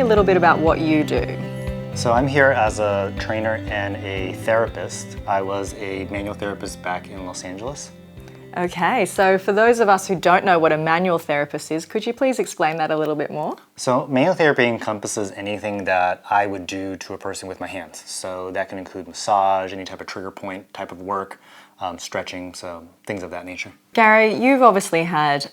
little bit about what you do. So I'm here as a trainer and a therapist. I was a manual therapist back in Los Angeles. Okay, so for those of us who don't know what a manual therapist is, could you please explain that a little bit more? So manual therapy encompasses anything that I would do to a person with my hands. So that can include massage, any type of trigger point type of work, stretching, so things of that nature. Gary, you've obviously had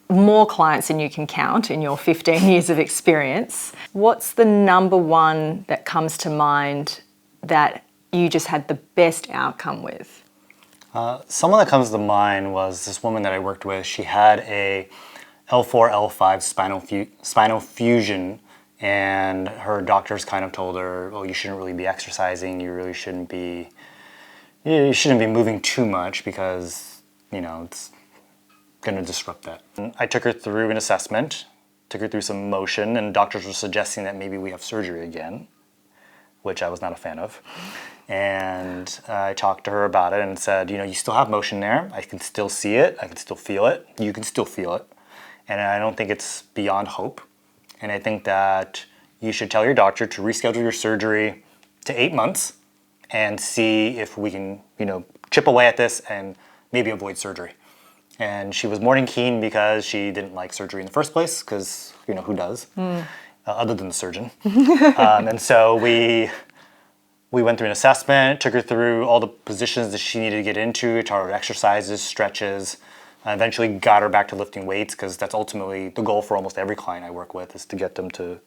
more clients than you can count in your 15 years of experience. What's the number one that comes to mind that you just had the best outcome with? Someone that comes to mind was this woman that I worked with. She had a L4, L5 spinal fusion, and her doctors kind of told her, "Oh, you shouldn't really be exercising. You really shouldn't be. You shouldn't be moving too much because it's going to disrupt that." And I took her through an assessment, took her through some motion, and doctors were suggesting that maybe we have surgery again, which I was not a fan of. And I talked to her about it and said, you still have motion there. I can still see it. I can still feel it. You can still feel it. And I don't think it's beyond hope. And I think that you should tell your doctor to reschedule your surgery to 8 months and see if we can, chip away at this and maybe avoid surgery. And she was more than keen because she didn't like surgery in the first place, because, who does, other than the surgeon. And so we went through an assessment, took her through all the positions that she needed to get into, taught her exercises, stretches, eventually got her back to lifting weights, because that's ultimately the goal for almost every client I work with, is to get them to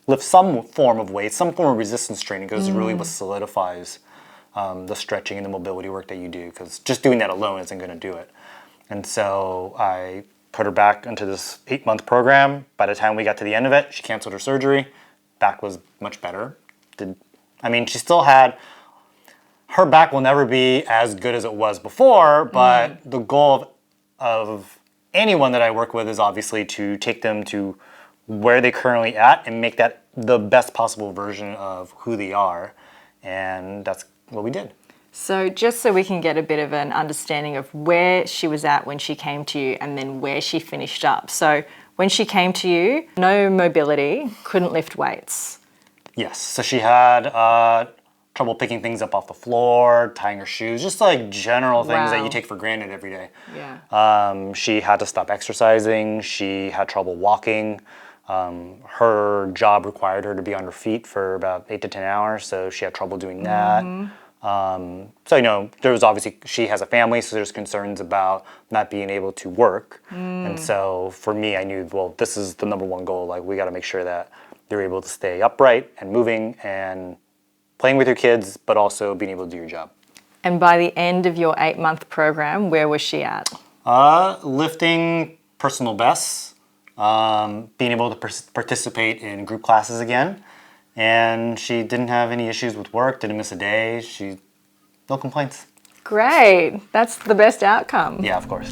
lift some form of weight, some form of resistance training, because it's really what solidifies the stretching and the mobility work that you do, because just doing that alone isn't going to do it. And so I put her back into this 8-month program. By the time we got to the end of it, she canceled her surgery. Back was much better. She still had, her back will never be as good as it was before, but the goal of anyone that I work with is obviously to take them to where they're currently at and make that the best possible version of who they are. And that's what we did. So just so we can get a bit of an understanding of where she was at when she came to you and then where she finished up. So when she came to you, no mobility, couldn't lift weights. Yes, so she had trouble picking things up off the floor, tying her shoes, just like general things that you take for granted every day. Yeah. She had to stop exercising. She had trouble walking. Her job required her to be on her feet for about 8 to 10 hours, so she had trouble doing that. There was obviously, she has a family, so there's concerns about not being able to work. And so for me, I knew, well, this is the number one goal. Like, we got to make sure that you're able to stay upright and moving and playing with your kids, but also being able to do your job. And by the end of your 8-month program, where was she at? Lifting personal bests, being able to participate in group classes again. And she didn't have any issues with work, didn't miss a day. No complaints. Great. That's the best outcome. Yeah, of course.